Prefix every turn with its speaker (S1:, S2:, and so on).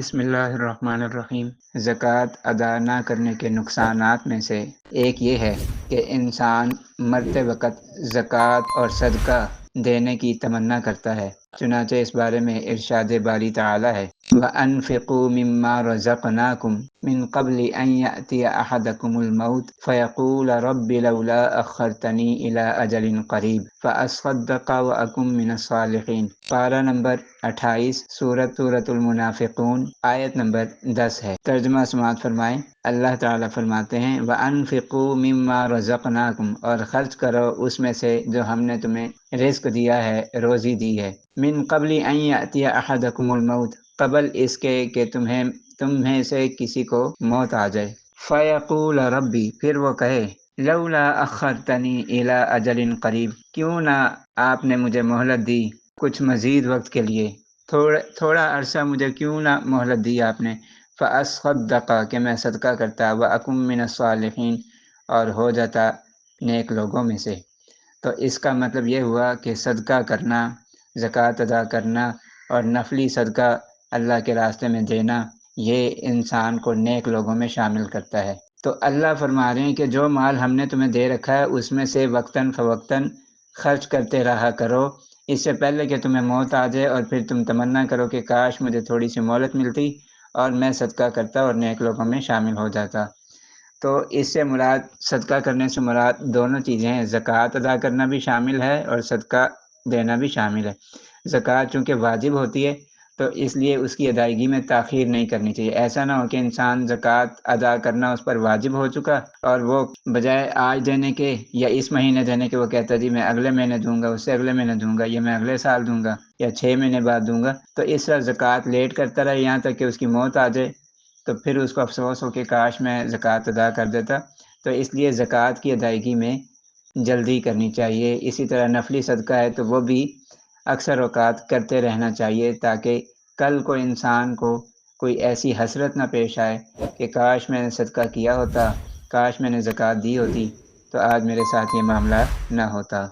S1: بسم اللہ الرحمن الرحیم۔ زکوٰۃ ادا نہ کرنے کے نقصانات میں سے ایک یہ ہے کہ انسان مرتے وقت زکوٰۃ اور صدقہ دینے کی تمنا کرتا ہے، چنانچہ اس بارے میں ارشاد باری تعالی ہے وَأَنفِقُوا مِمَّا رَزَقْنَاكُم مِّن قَبْلِ أَن يَأْتِيَ أَحَدَكُمُ الْمَوْتُ فَيَقُولَ رَبِّ لَوْلَا أَخَّرْتَنِي إِلَىٰ أَجَلٍ قَرِيبٍ فَأَصَّدَّقَ وَأَكُن مِّنَ الصَّالِحِينَ۔ پارہ نمبر 28، سورۃ المنافقون، آیت نمبر 10 ہے۔ ترجمہ سماعت فرمائیں۔ اللہ تعالیٰ فرماتے ہیں وَأَنفِقُوا مِمَّا رَزَقْنَاكُم، اور خرچ کرو اس میں سے جو ہم نے تمہیں رزق دیا ہے، روزی دی ہے۔ مِن قَبْلِ أَن يَأْتِيَ أَحَدَكُمُ الْمَوْتُ، قبل اس کے کہ تمہیں سے کسی کو موت آ جائے۔ فَيَقُولَ رَبِّ، پھر وہ کہے لولا اخرتنی الی اجل قریب، کیوں نہ آپ نے مجھے مہلت دی کچھ مزید وقت کے لیے، تھوڑا عرصہ مجھے کیوں نہ مہلت دی آپ نے۔ فاصدق، کہ میں صدقہ کرتا، واکن من الصالحین، اور ہو جاتا نیک لوگوں میں سے۔ تو اس کا مطلب یہ ہوا کہ صدقہ کرنا، زکوٰۃ ادا کرنا اور نفلی صدقہ اللہ کے راستے میں دینا، یہ انسان کو نیک لوگوں میں شامل کرتا ہے۔ تو اللہ فرما رہے ہیں کہ جو مال ہم نے تمہیں دے رکھا ہے اس میں سے وقتاً فوقتاً خرچ کرتے رہا کرو، اس سے پہلے کہ تمہیں موت آ جائے اور پھر تم تمنا کرو کہ کاش مجھے تھوڑی سی مہلت ملتی اور میں صدقہ کرتا اور نیک لوگوں میں شامل ہو جاتا۔ تو اس سے مراد، صدقہ کرنے سے مراد دونوں چیزیں ہیں، زکوٰۃ ادا کرنا بھی شامل ہے اور صدقہ دینا بھی شامل ہے۔ زکوٰۃ چونکہ واجب ہوتی ہے تو اس لیے اس کی ادائیگی میں تاخیر نہیں کرنی چاہیے۔ ایسا نہ ہو کہ انسان زکوٰۃ ادا کرنا اس پر واجب ہو چکا اور وہ بجائے آج دینے کے یا اس مہینے دینے کے وہ کہتا جی میں اگلے مہینے دوں گا، اس سے اگلے مہینے دوں گا، یا میں اگلے سال دوں گا، یا 6 مہینے بعد دوں گا، تو اس طرح زکوٰۃ لیٹ کرتا رہے یہاں تک کہ اس کی موت آ جائے، تو پھر اس کو افسوس ہو کہ کاش میں زکوٰۃ ادا کر دیتا۔ تو اس لیے زکوٰۃ کی ادائیگی میں جلدی کرنی چاہیے۔ اسی طرح نفلی صدقہ ہے تو وہ بھی اکثر اوقات کرتے رہنا چاہیے تاکہ کل کو انسان کو کوئی ایسی حسرت نہ پیش آئے کہ کاش میں نے صدقہ کیا ہوتا، کاش میں نے زکوٰۃ دی ہوتی تو آج میرے ساتھ یہ معاملہ نہ ہوتا۔